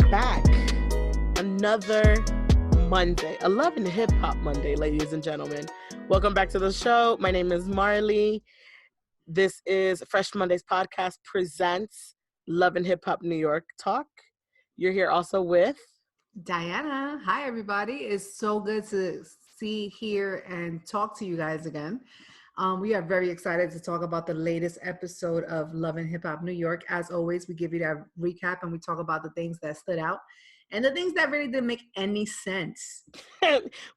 back. Another Monday, a Love and Hip Hop Monday, ladies and gentlemen. Welcome back to the show. My name is Marley. This is Fresh Mondays Podcast presents Love and Hip Hop New York Talk. You're here also with Diana. Hi, everybody. It's so good to see, hear, and talk to you guys again. We are very excited to talk about the latest episode of Love and Hip Hop New York. As always, we give you that recap and we talk about the things that stood out and the things that really didn't make any sense.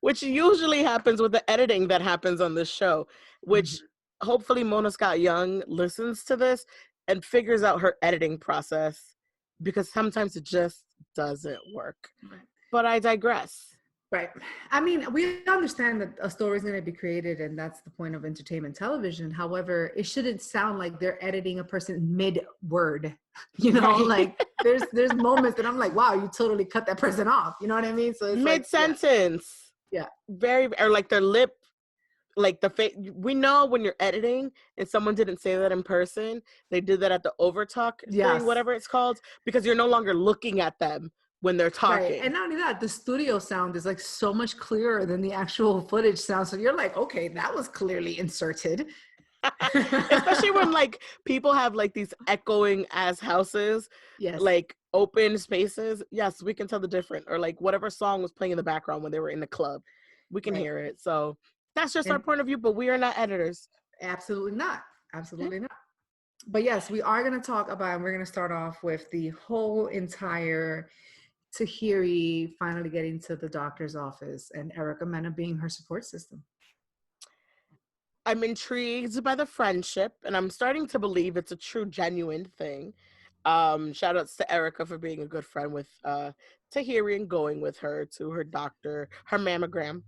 which usually happens with the editing that happens on this show, which hopefully Mona Scott Young listens to this and figures out her editing process, because sometimes it just doesn't work. Right. But I digress. Right. I mean, we understand that a story is going to be created and that's the point of entertainment television. However, it shouldn't sound like they're editing a person mid-word, you know, Right. like there's moments that I'm like, wow, you totally cut that person off. You know what I mean? So it's Mid-sentence. Yeah. Very, or like their lip, like the face. We know when you're editing and someone didn't say that in person, they did that at the overtalk thing, whatever it's called, because you're no longer looking at them when they're talking. Right. And not only that, the studio sound is like so much clearer than the actual footage sound. So you're like, okay, that was clearly inserted. Especially when like people have like these echoing ass houses, Yes, like open spaces. Yes, we can tell the difference. Or like whatever song was playing in the background when they were in the club, we can hear it. So that's just our point of view, but we are not editors. Absolutely not. Absolutely not. But yes, we are going to talk about, and we're going to start off with the whole entire Tahiri finally getting to the doctor's office and Erica Mena being her support system. I'm intrigued by the friendship, and I'm starting to believe it's a true, genuine thing. Shout outs to Erica for being a good friend with Tahiri and going with her to her doctor, her mammogram,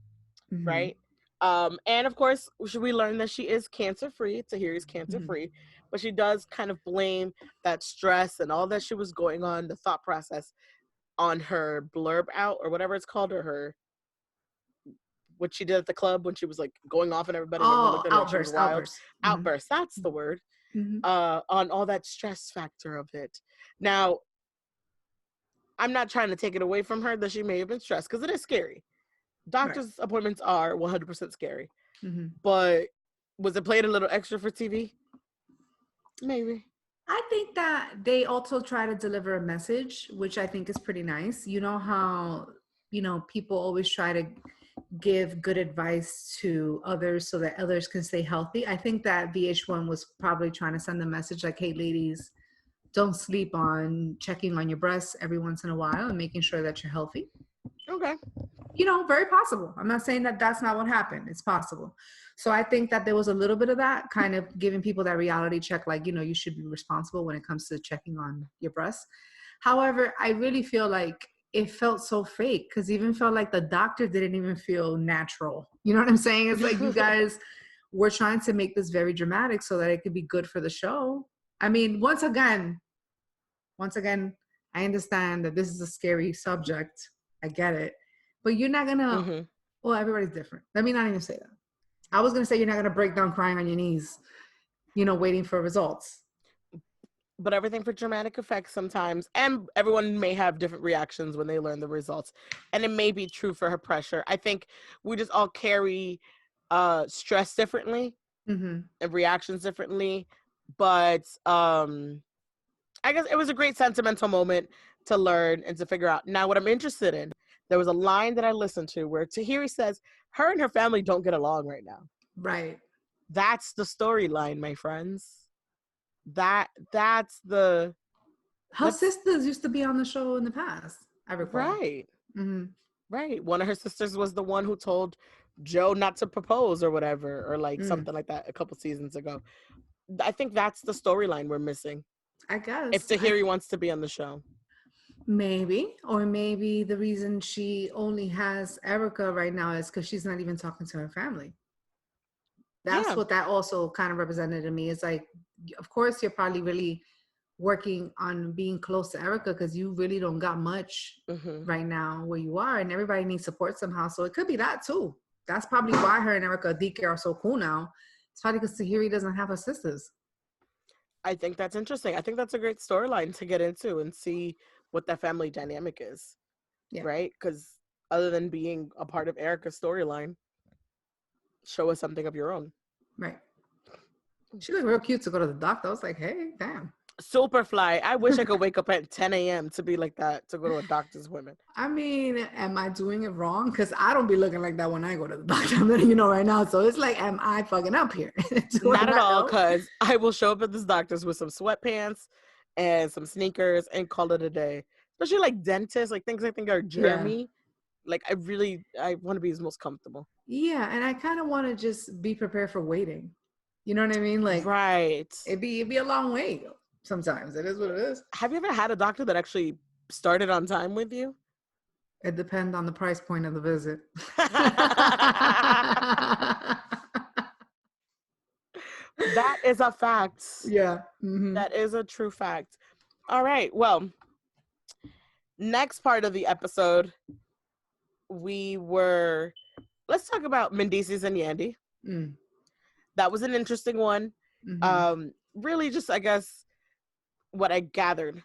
right? And of course, we learn that she is cancer-free. Tahiri's cancer-free, but she does kind of blame that stress and all that she was going on, the thought process, on her blurb out or whatever it's called, or her what she did at the club when she was like going off and everybody looked at her, outburst, outburst, that's the word. On all that stress factor of it. Now, I'm not trying to take it away from her that she may have been stressed, because it is scary. Doctor's appointments are 100% scary. But was it played a little extra for TV? Maybe. I think that they also try to deliver a message, which I think is pretty nice. You know how, people always try to give good advice to others so that others can stay healthy. I think that VH1 was probably trying to send a message like, hey, ladies, don't sleep on checking on your breasts every once in a while and making sure that you're healthy. Okay. Very possible. I'm not saying that that's not what happened. It's possible. So I think that there was a little bit of that, kind of giving people that reality check, like, you should be responsible when it comes to checking on your breasts. However, I really feel like it felt so fake, because even felt like the doctor didn't even feel natural. You know what I'm saying? It's like you guys were trying to make this very dramatic so that it could be good for the show. I mean, once again, I understand that this is a scary subject. I get it. But you're not going to, well, everybody's different. Let me not even say that. I was going to say you're not going to break down crying on your knees, waiting for results. But everything for dramatic effect sometimes. And everyone may have different reactions when they learn the results. And it may be true for her pressure. I think we just all carry stress differently and reactions differently. But I guess it was a great sentimental moment to learn and to figure out. Now, what I'm interested in, there was a line that I listened to where Tahiri says her and her family don't get along right now. Right. That's the storyline, my friends. That's the... Her sisters used to be on the show in the past, I recall. Right. Right. One of her sisters was the one who told Joe not to propose or whatever, or like something like that a couple seasons ago. I think that's the storyline we're missing. I guess. If Tahiri wants to be on the show. Maybe. Or maybe the reason she only has Erica right now is because she's not even talking to her family. That's what that also kind of represented to me. It's like, of course, you're probably really working on being close to Erica because you really don't got much right now where you are, and everybody needs support somehow. So it could be that too. That's probably why her and Erica Dike are so cool now. It's probably because Tahiri doesn't have her sisters. I think that's interesting. I think that's a great storyline to get into and see what that family dynamic is, Yeah. right? Because other than being a part of Erica's storyline, show us something of your own. Right. She looked real cute to go to the doctor. I was like, hey, damn. Super fly. I wish I could wake up at 10 a.m. to be like that, to go to a doctor's appointment. I mean, am I doing it wrong? Because I don't be looking like that when I go to the doctor. I'm letting you know right now. So it's like, am I fucking up here? Not at all, know? because I will show up at this doctor's with some sweatpants and some sneakers and call it a day. Especially like dentists, like things I think are Yeah. germy. Like I want to be as most comfortable. Yeah. And I kind of want to just be prepared for waiting. You know what I mean? Like, Right. it'd be a long wait. Sometimes it is what it is. Have you ever had a doctor that actually started on time with you? It depends on the price point of the visit. That is a fact. Yeah. Mm-hmm. That is a true fact. All right. Well, next part of the episode, let's talk about Mendices and Yandy. Mm. That was an interesting one. Mm-hmm. Really just, I guess, what I gathered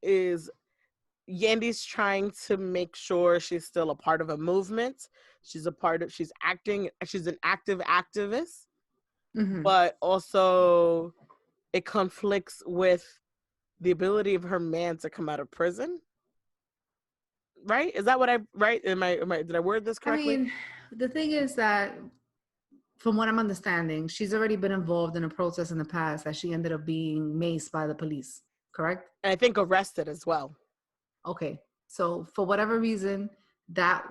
is Yandy's trying to make sure she's still a part of a movement. She's an active activist, Mm-hmm. but also it conflicts with the ability of her man to come out of prison. Right? Is that what right? Did I word this correctly? I mean, the thing is that from what I'm understanding, she's already been involved in a protest in the past that she ended up being maced by the police, correct? And I think arrested as well. Okay. So for whatever reason, that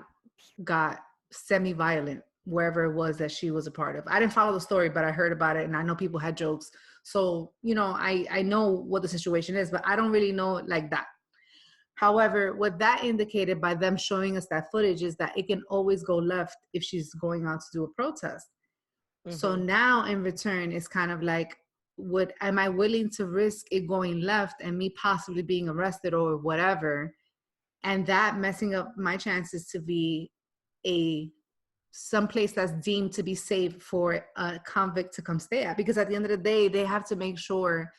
got semi-violent wherever it was that she was a part of. I didn't follow the story, but I heard about it and I know people had jokes. So, I know what the situation is, but I don't really know it like that. However, what that indicated by them showing us that footage is that it can always go left if she's going out to do a protest. Mm-hmm. So now in return, it's kind of like, am I willing to risk it going left and me possibly being arrested or whatever, and that messing up my chances to be someplace that's deemed to be safe for a convict to come stay at? Because at the end of the day, they have to make sure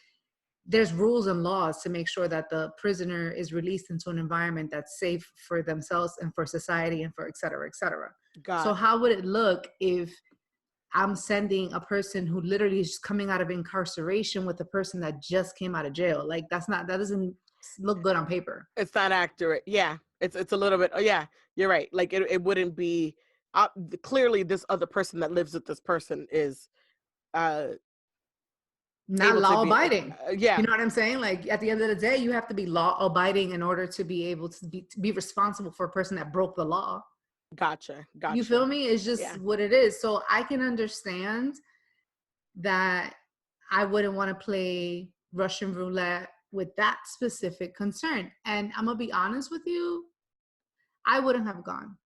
there's rules and laws to make sure that the prisoner is released into an environment that's safe for themselves and for society and for et cetera, et cetera. So how would it look if I'm sending a person who literally is coming out of incarceration with a person that just came out of jail? Like that doesn't look good on paper. It's not accurate. Yeah. It's a little bit. Oh yeah, you're right. Like it wouldn't be clearly this other person that lives with this person is not law abiding. Yeah. You know what I'm saying? Like at the end of the day, you have to be law abiding in order to be able to be responsible for a person that broke the law. Gotcha. You feel me? It's just what it is. So I can understand that I wouldn't want to play Russian roulette with that specific concern. And I'm going to be honest with you, I wouldn't have gone,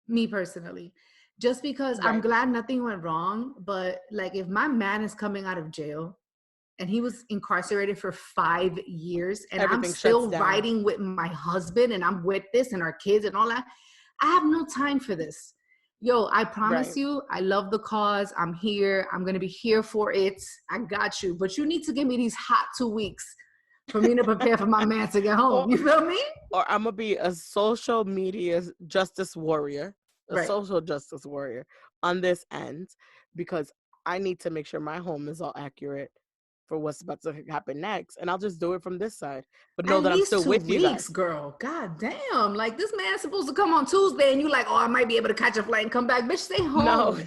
me personally, just because I'm glad nothing went wrong. But like if my man is coming out of jail and he was incarcerated for 5 years and I'm still riding with my husband and I'm with this and our kids and all that, I have no time for this. Yo, I promise you, I love the cause. I'm here. I'm going to be here for it. I got you. But you need to give me these hot 2 weeks for me to prepare for my man to get home. You feel me? Or I'm going to be a social media justice warrior, social justice warrior on this end, because I need to make sure my home is all accurate for what's about to happen next, and I'll just do it from this side. But know that I'm still with you guys. Girl, god damn! Like this man's supposed to come on Tuesday, and you like, oh, I might be able to catch a flight and come back. Bitch, stay home. No.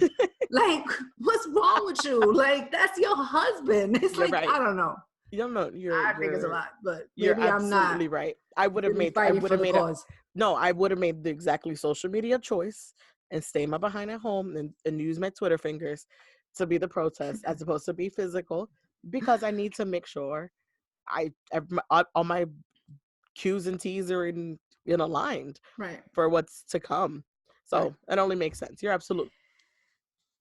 Like, what's wrong with you? Like, that's your husband. It's like I don't know. You don't know. I think it's a lot, but you're maybe absolutely I'm not right. I would have made. I would have made. I would have made the exactly social media choice and stay my behind at home and use my Twitter fingers to be the protest as opposed to be physical. Because I need to make sure all my Q's and T's are aligned for what's to come. So it only makes sense. You're absolutely.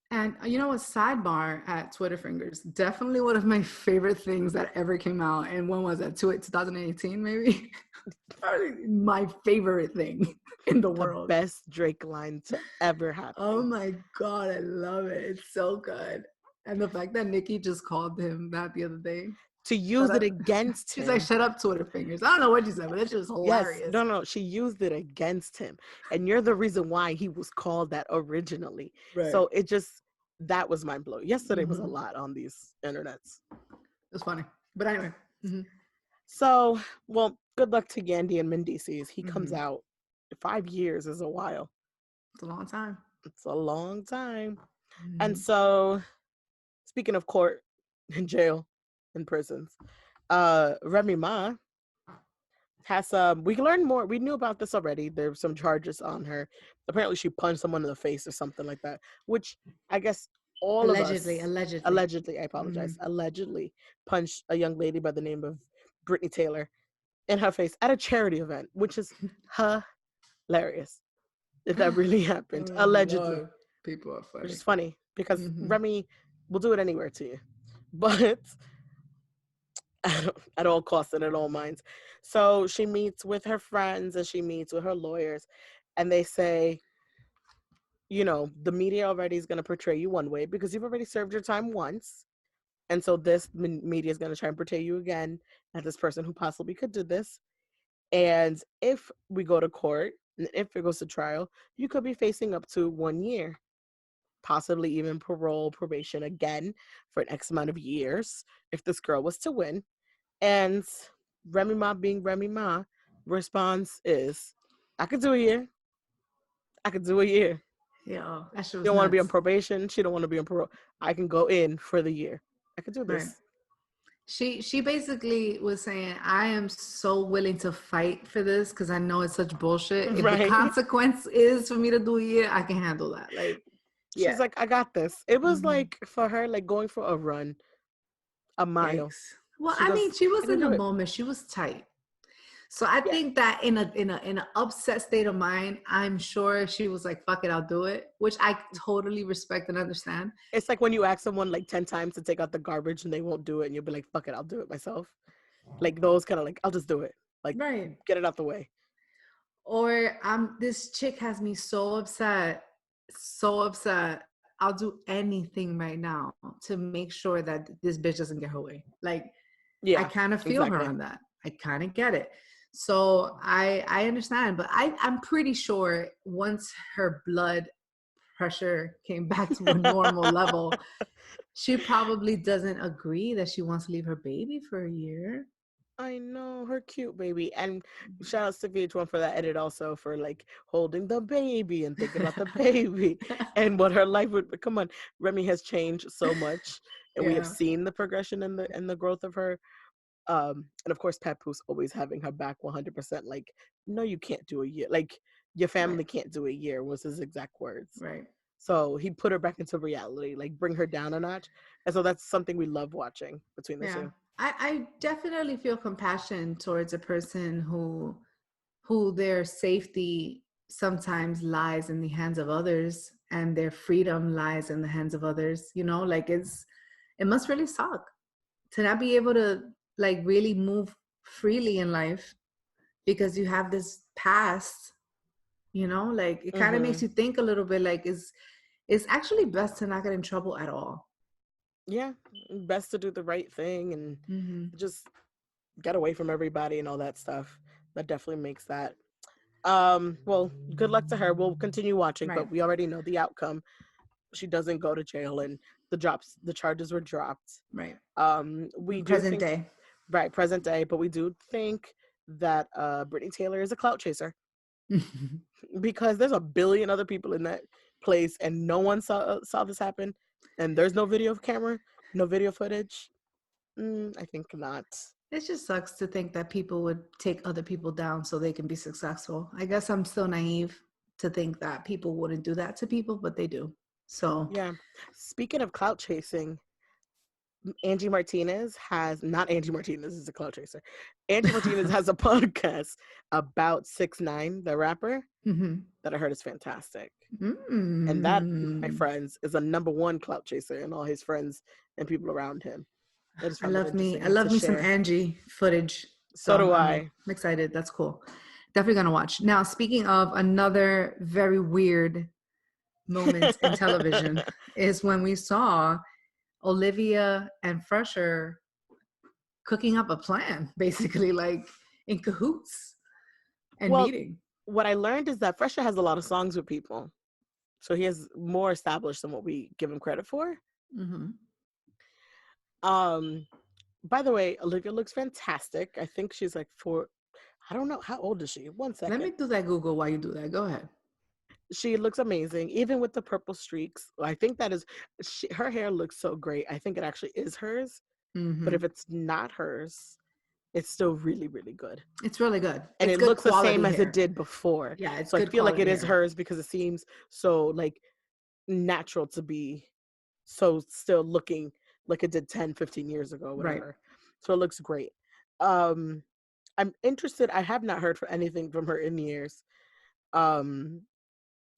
And you know what? Sidebar at Twitter fingers, definitely one of my favorite things that ever came out. And when was that? 2018, maybe? My favorite thing in the world. Best Drake line to ever happen. Oh my God, I love it. It's so good. And the fact that Nicki just called him that the other day. to use it against She's like, him. shut up, Twitter fingers. I don't know what you said, but that shit was Yes, hilarious. no, she used it against him. And you're the reason why he was called that originally. Right. So it just, that was mind blowing. Yesterday was a Mm-hmm. lot on these internets. It was funny. But anyway. Mm-hmm. So, well, good luck to Yandy and Mendices. He comes Mm-hmm. out. 5 years is a while. It's a long time. It's a long time. And Mm-hmm. so, speaking of court and jail and prisons, Remy Ma has we learned more. We knew about this already. There's some charges on her. Apparently she punched someone in the face or something like that, which I guess all of Allegedly. us Allegedly. allegedly, I Mm-hmm. apologize, allegedly punched a young lady by the name of Brittany Taylor in her face at a charity event, which is hilarious if that really happened, Oh allegedly, Lord. People are which funny. is funny because Mm-hmm. Remy will do it anywhere to you, but at all costs and at all minds. So she meets with her friends and she meets with her lawyers, and they say, you know, the media already is going to portray you one way because you've already served your time once. And so this media is going to try and portray you again as this person who possibly could do this. And if we go to court, and if it goes to trial, you could be facing up to 1 year, possibly even parole, probation again for an X amount of years if this girl was to win. And Remy Ma, being Remy Ma, response is, I could do a year. I could do a year. Yeah, that shit She was don't want to be on nuts. probation. She don't want to be on parole. I can go in for the year. I could do Right. this. She basically was saying, I am so willing to fight for this because I know it's such bullshit. If the Right. consequence is for me to do a year, I can handle that. Like, She's yeah. like, I got this. It was Mm-hmm. like for her, like going for a run, a mile. Yikes. Well, She I goes, mean, she I was can in the do it. moment. She was tight. So I Yeah. think that in an upset state of mind, I'm sure she was like, "Fuck it, I'll do it," which I totally respect and understand. It's like when you ask someone like 10 times to take out the garbage and they won't do it, and you'll be like, fuck it, I'll do it myself. Like those kind of like, I'll just do it. Like, Right. get it out the way. Or this chick has me so upset, so upset. I'll do anything right now to make sure that this bitch doesn't get her way. Like, I Yeah, kind of feel her exactly. on that. I kind of get it. So I understand, but I'm pretty sure once her blood pressure came back to a normal level, she probably doesn't agree that she wants to leave her baby for a year. I know, her cute baby. And shout out to VH1 for that edit also, for like holding the baby and thinking about the baby and what her life would be. Come on, Remy has changed so much, and we have Yeah, seen the progression and the growth of her. And of course Papoose always having her back 100%. Like, no, you can't do a year. Like, your right, family can't do a year was his exact words. right. So he put her back into reality, like bring her down a notch. And so that's something we love watching between the Yeah. two. I definitely feel compassion towards a person who their safety sometimes lies in the hands of others and their freedom lies in the hands of others. You know, like it must really suck to not be able to like really move freely in life because you have this past, you know, like it kind of makes Mm-hmm. you think a little bit like it's actually best to not get in trouble at all. Yeah, best to do the right thing and Mm-hmm. just get away from everybody and all that stuff. That definitely makes that. Well, good luck to her. We'll continue watching, Right, but we already know the outcome. She doesn't go to jail, and the charges were dropped. right. We In do present think, day. right, present day, but we do think that Brittany Taylor is a clout chaser because there's a billion other people in that place and no one saw this happen, and there's no video of camera, no video footage. I think not. It just sucks to think that people would take other people down so they can be successful. I guess I'm still naive to think that people wouldn't do that to people, but they do. So, Yeah. Speaking of clout chasing, Angie Martinez has, not Angie Martinez is a clout chaser. Angie Martinez has a podcast about 6ix9ine, the rapper, mhm. that I heard is fantastic. And that, my Mm. friends, is a number one clout chaser and all his friends and people around him. I just found that interesting I enough to love me some share. Angie footage. So So do I'm I. excited. That's cool. Definitely gonna watch. Now, speaking of another very weird moment in television is when we saw Olivia and Fresher cooking up a plan, basically, like in cahoots and Well, meeting. what I learned is that Fresher has a lot of songs with people. So he has more established than what we give him credit for. Mm-hmm. Um, by the way, Olivia looks fantastic. I think she's like I don't know. How old is she? One Let second. me do that Google while you do that. Go ahead. She looks amazing, even with the purple streaks. I think that is, her hair looks so great. I think it actually is hers. But Mm-hmm. if it's not hers, it's still really, really good. It's really good. And It's it good looks the quality same as it hair. did before. Yeah, it's So I good feel like it quality is hair. hers because it seems so like natural to be so still looking like it did 10, 15 years ago, Right. whatever. So it looks great. Um, I'm interested. I have not heard for anything from her in years. Um,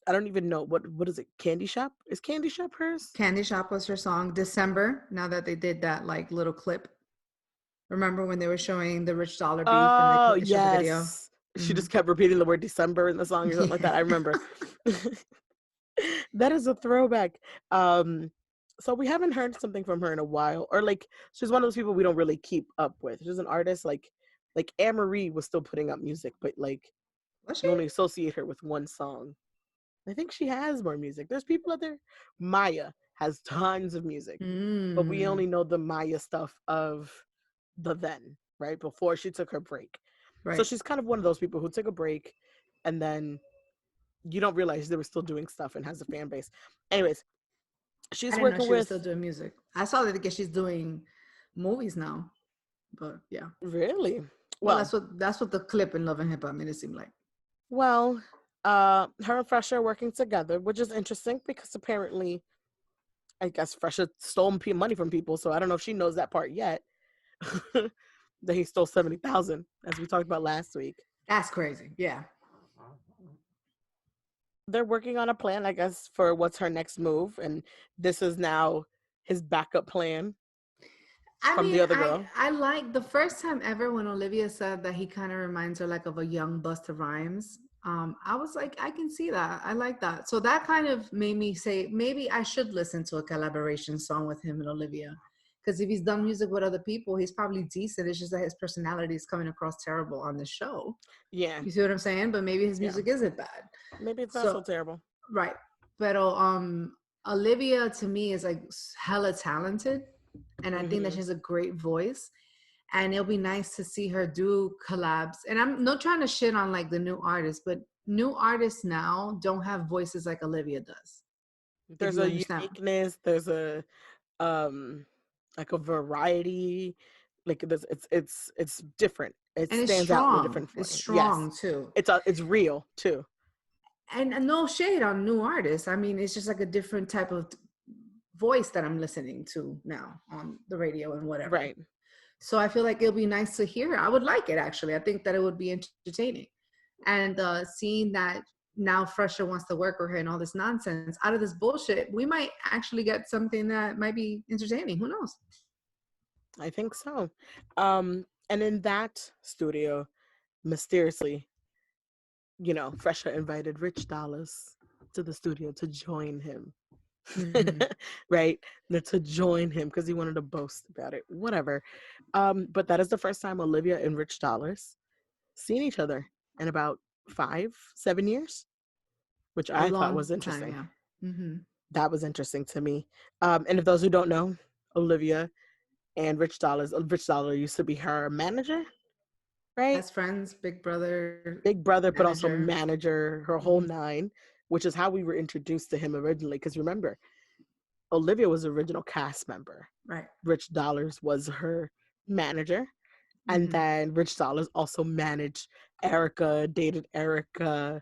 I don't even know what is it? Candy Shop? Is Candy Shop hers? Candy Shop was her song. December, now that they did that like little clip. Remember when they were showing the Rich Dollar beef and Oh they showed the video? yes. She Mm-hmm. just kept repeating the word December in the song or something like that. I Yeah. remember. That is a throwback. Um, so we haven't heard something from her in a while, or like she's one of those people we don't really keep up with. She's an artist like Anne Marie was still putting up music, but like Was she? you only associate her with one song. I think she has more music. There's people out there. Maya has tons of music, but we Mm, only know the Maya stuff of the then, right? Before she took her break. So right. she's kind of one of those people who took a break and then you don't realize they were still doing stuff and has a fan base. Anyways, I she's didn't know working she was with still doing music. I saw that because she's doing movies now. But yeah. really Well, well, that's what the clip in Love and Hip Hop made it seem like. well, her and Fresha are working together, which is interesting because apparently, I guess Fresha stole money from people. So I don't know if she knows that part yet. That he stole 70,000, as we talked about last week. That's crazy. Yeah. They're working on a plan, I guess, for what's her next move, and this is now his backup plan I from the mean, other girl. I like the first time ever when Olivia said that he kind of reminds her like of a young Busta Rhymes. I was like, I can see that. I like that. So that kind of made me say maybe I should listen to a collaboration song with him and Olivia. Because if he's done music with other people, he's probably decent. It's just that his personality is coming across terrible on the show. Yeah, You see what I'm saying? But maybe his yeah. music isn't bad. Maybe it's not So so terrible. right. But Olivia to me is like hella talented. And I think that she Hmm. has a great voice. And it'll be nice to see her do collabs. And I'm not trying to shit on like the new artists, but new artists now don't have voices like Olivia does. If There's you a understand. uniqueness. There's a um, like a variety. Like it's different. It And it's stands out in a strong. different It's way. Yes, strong too. it's real too. And no shade on new artists. I mean, it's just like a different type of voice that I'm listening to now on the radio and whatever. Right. So I feel like it'll be nice to hear. I would like it actually. I think that it would be entertaining. And seeing that now Fresher wants to work with her and all this nonsense out of this bullshit, we might actually get something that might be entertaining. Who knows? I think so. And in that studio, mysteriously, Fresha invited Rich Dollars to the studio to join him. Mm-hmm. Right? To join him because he wanted to boast about it. Whatever. But that is the first time Olivia and Rich Dollars seen each other in about 5, 7 years, which A I thought long was time, interesting. yeah. Mm-hmm. That was interesting to me. And if those who don't know, Olivia and Rich Dollar used to be her manager, right? Best friends, big brother, Big brother, but also manager. manager, her whole Mm-hmm. nine, which is how we were introduced to him originally. Because remember, Olivia was the original cast member. Right. Rich Dollars was her manager. And Mm-hmm. then Rich Dollars also managed Erica, dated Erica,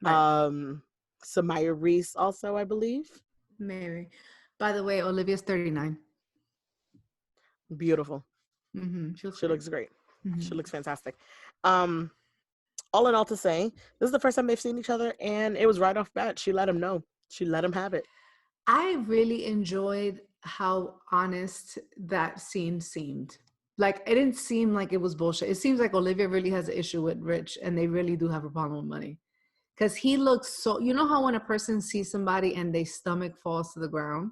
Right. um, Samaya Reese also, I believe. Maybe. By the way, Olivia's 39. Beautiful. Mm-hmm. She looks She great. looks great. Mm-hmm. She looks fantastic. Um, all in all to say, this is the first time they've seen each other and it was right off bat. She let him know. She let him have it. I really enjoyed how honest that scene seemed. Like it didn't seem like it was bullshit. It seems like Olivia really has an issue with Rich and they really do have a problem with money. Cause he looks so, you know how when a person sees somebody and their stomach falls to the ground?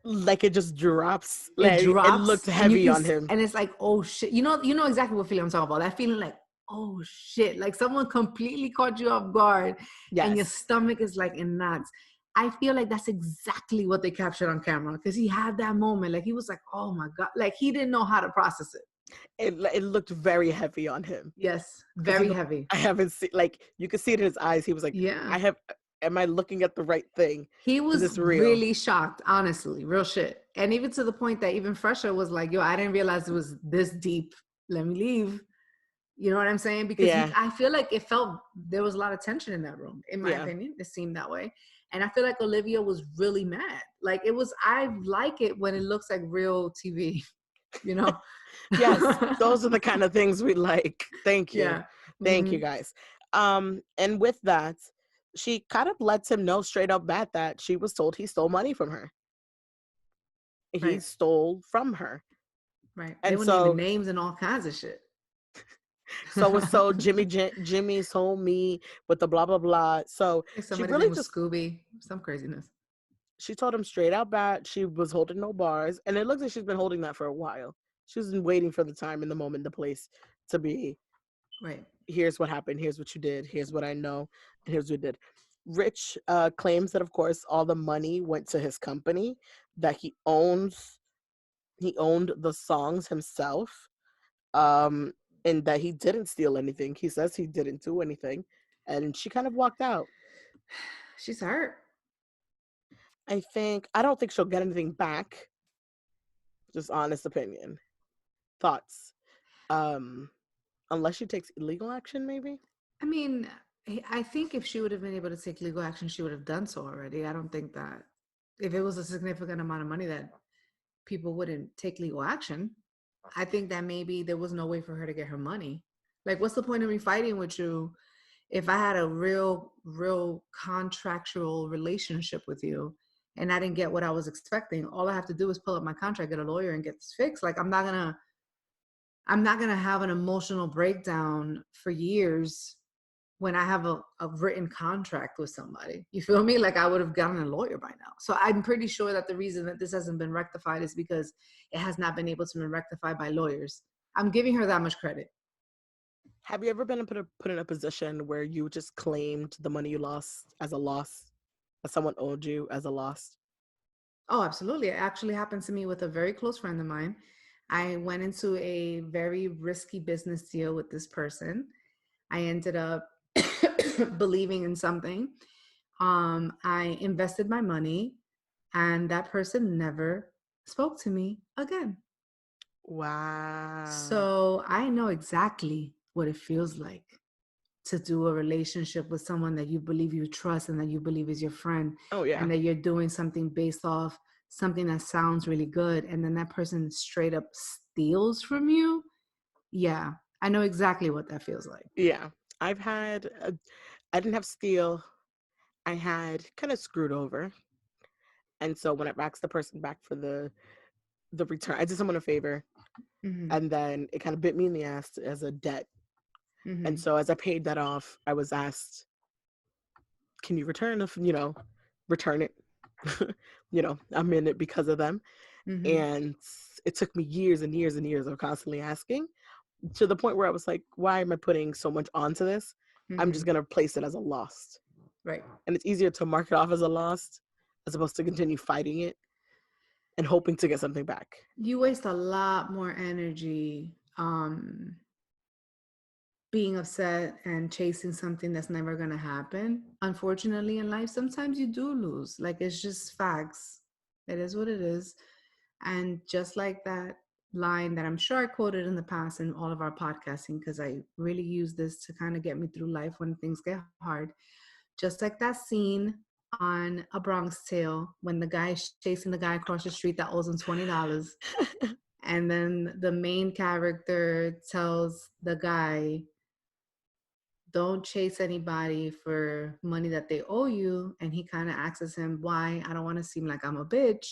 Like it just drops. It Like it looked drops, and you heavy can, on him. and it's like, oh shit. You know exactly what feeling I'm talking about. That feeling like, oh shit, like someone completely caught you off guard, and your Yes. stomach is like in knots. I feel like that's exactly what they captured on camera because he had that moment. Like he was like, oh my god, like he didn't know how to process it. It looked very heavy on him. Yes, Because he's very like, heavy. I haven't seen, like, you could see it in his eyes. He was like, I Yeah. have, am I looking at the right thing? He Is was this real? really shocked, honestly, real shit. And even to the point that even Fresher was like, yo, I didn't realize it was this deep. Let me leave. You know what I'm saying? Because Yeah. I feel like it felt, there was a lot of tension in that room, in my Yeah. opinion. It seemed that way. And I feel like Olivia was really mad. Like it was, I like it when it looks like real TV, you know? Yes. Those are the kind of things we like. Thank you. Yeah. Thank Hmm. you guys. And with that, she kind of lets him know straight up bat that she was told he stole money from her. He Right. stole from her. Right. They And were naming so names and all kinds of shit. so Jimmy told me with the blah blah blah. So Like she somebody's name really was just Scooby, some craziness. she told him straight out bat she was holding no bars, and it looks like she's been holding that for a while. She's been waiting for the time and the moment, the place to be. Right. Here's what happened. Here's what you did. Here's what I know. And here's what we did. Rich claims that, of course, all the money went to his company that he owns. He owned the songs himself, um, and that he didn't steal anything. He says he didn't do anything, and she kind of walked out. She's hurt. I don't think she'll get anything back. Just honest opinion, thoughts. Um, unless she takes legal action, maybe. I mean, I think if she would have been able to take legal action, she would have done so already. I don't think that if it was a significant amount of money that people wouldn't take legal action. I think that maybe there was no way for her to get her money. Like, what's the point of me fighting with you if I had a real contractual relationship with you and I didn't get what I was expecting? All I have to do is pull up my contract, get a lawyer, and get this fixed. Like, I'm not gonna have an emotional breakdown for years when I have a written contract with somebody. You feel me? Like I would have gotten a lawyer by now. So I'm pretty sure that the reason that this hasn't been rectified is because it has not been able to be rectified by lawyers. I'm giving her that much credit. Have you ever been put in a position where you just claimed the money you lost as a loss, that someone owed you as a loss? Oh, absolutely. It actually happened to me with a very close friend of mine. I went into a very risky business deal with this person. I ended up believing in something. I invested my money, and that person never spoke to me again. Wow. So I know exactly what it feels like to do a relationship with someone that you believe you trust and that you believe is your friend, Oh yeah. and that you're doing something based off something that sounds really good, and then that person straight up steals from you. Yeah, I know exactly what that feels like. Yeah. I've had I didn't have steal. I had kind of screwed over. And so when I asked the person back for the return, I did someone a favor, Mm-hmm. and then it kind of bit me in the ass as a debt. And Mm-hmm. so as I paid that off, I was asked, "Can you return it?" I'm in it because of them. Mm-hmm. And it took me years and years and years of constantly asking, to the point where I was like, why am I putting so much onto this? I'm just Mm-hmm. going to place it as a lost. Right. And it's easier to mark it off as a lost as opposed to continue fighting it and hoping to get something back. You waste a lot more energy being upset and chasing something that's never going to happen. Unfortunately, in life, sometimes you do lose. Like, it's just facts. It is what it is. And just like that line that I'm sure I quoted in the past in all of our podcasting, because I really use this to kind of get me through life when things get hard. Just like that scene on A Bronx Tale when the guy is chasing the guy across the street that owes him $20. And then the main character tells the guy, don't chase anybody for money that they owe you. And he kind of asks him why. I don't want to seem like I'm a bitch.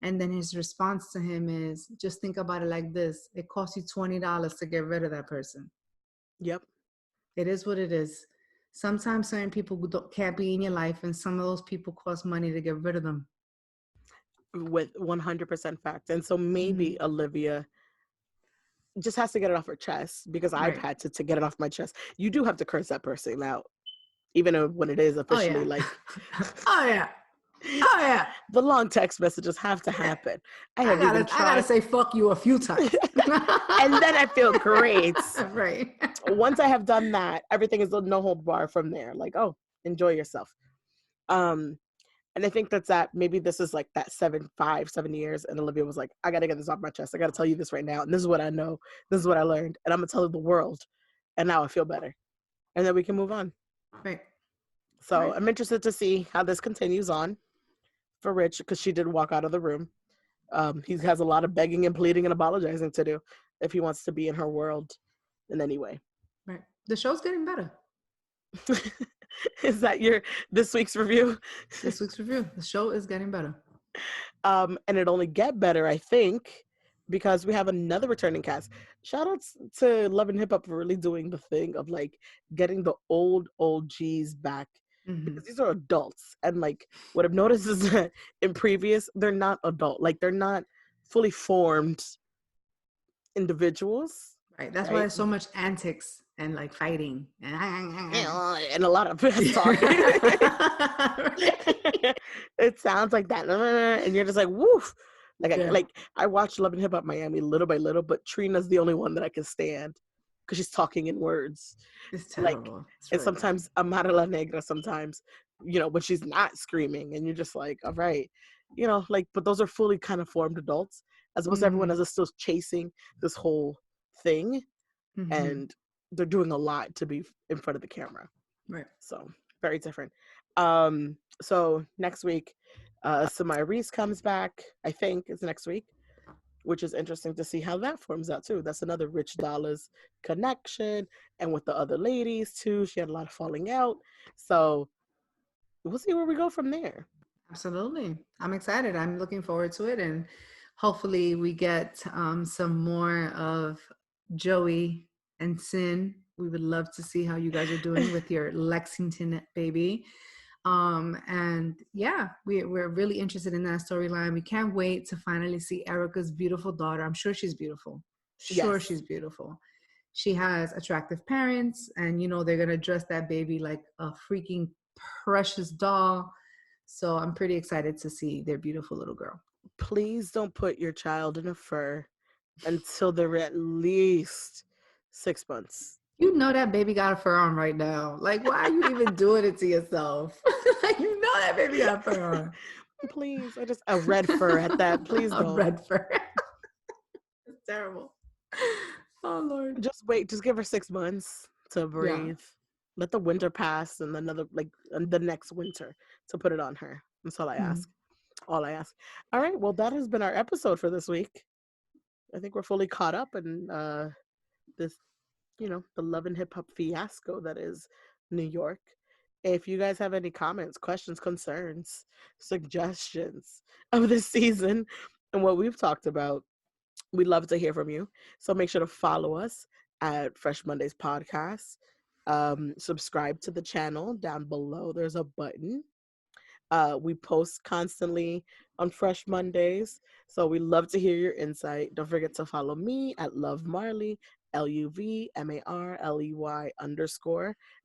And then his response to him is, just think about it like this: it costs you $20 to get rid of that person. Yep. It is what it is. Sometimes certain people can't be in your life, and some of those people cost money to get rid of them. with 100% fact. And so maybe Olivia just has to get it off her chest, because I've Right. had to get it off my chest. You do have to curse that person out, even when it is Oh officially yeah. like, Oh yeah. Oh yeah. the long text messages have to happen. I have even I gotta tried. say fuck you a few times. And then I feel great. Right. Once I have done that, everything is no hold bar from there. Like, oh, enjoy yourself. And I think that's that. Maybe this is like that 7 years. And Olivia was like, I got to get this off my chest. I got to tell you this right now. And this is what I know. This is what I learned. And I'm going to tell the world. And now I feel better. And then we can move on. Right. So Right. I'm interested to see how this continues on for Rich, because she did walk out of the room. He has a lot of begging and pleading and apologizing to do if he wants to be in her world in any way. Right. The show's getting better. Is that this week's review? This week's review. The show is getting better. And it only get better, I think, because we have another returning cast. Shout outs to Love and Hip Hop for really doing the thing of like getting the old G's back, because these are adults. And like what I've noticed is that in previous, they're not adult, like they're not fully formed individuals. Right. That's why Right. there's so much antics and like fighting and And a lot of talking. It sounds like that, and you're just like, woof. Like I watched Love and Hip Hop Miami little by little, but Trina's the only one that I can stand, because she's talking in words. It's terrible. Like, it's and really sometimes Amara La Negra, sometimes, when she's not screaming, and you're just like, all right, like, but those are fully kind of formed adults, as opposed to everyone else is still chasing this whole thing, and they're doing a lot to be in front of the camera. Right. So very different. So next week, Samaya Reese comes back, I think it's next week, which is interesting to see how that forms out too. That's another Rich Dollars connection. And with the other ladies too, she had a lot of falling out. So we'll see where we go from there. Absolutely. I'm excited. I'm looking forward to it. And hopefully we get some more of Joey and Sin. We would love to see how you guys are doing with your Lexington baby. And yeah, we're really interested in that storyline. We can't wait to finally see Erica's beautiful daughter. I'm sure she's beautiful. Sure, Yes. she's beautiful. She has attractive parents, and they're gonna dress that baby like a freaking precious doll. So I'm pretty excited to see their beautiful little girl. Please don't put your child in a fur until they're at least 6 months. You know that baby got a fur on right now. Like, why are you even doing it to yourself? Like, you know that baby got a fur on. Please, a red fur at that. Please don't. A red fur. It's terrible. Oh Lord. Just wait. Just give her 6 months to breathe. Yeah. Let the winter pass, and the next winter to put it on her. That's all I ask. All I ask. All right. Well, that has been our episode for this week. I think we're fully caught up in this, the Love and Hip Hop fiasco that is New York. If you guys have any comments, questions, concerns, suggestions of this season and what we've talked about, we'd love to hear from you. So make sure to follow us at Fresh Mondays Podcast. Subscribe to the channel down below. There's a button. We post constantly on Fresh Mondays, so we love to hear your insight. Don't forget to follow me at Love Marley, LUVMARLEY_,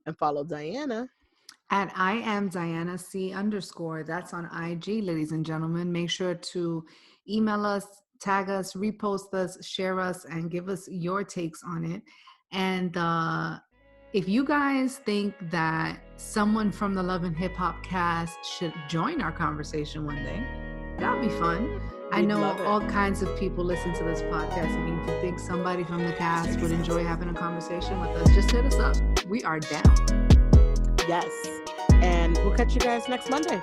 and follow Diana at I am Diana C_. That's on IG, ladies and gentlemen. Make sure to email us, tag us, repost us, share us, and give us your takes on it. And if you guys think that someone from the Love and Hip Hop cast should join our conversation one day, that would be fun. I know all kinds of people listen to this podcast. I mean, if you think somebody from the cast would enjoy having a conversation with us, just hit us up. We are down. Yes. And we'll catch you guys next Monday.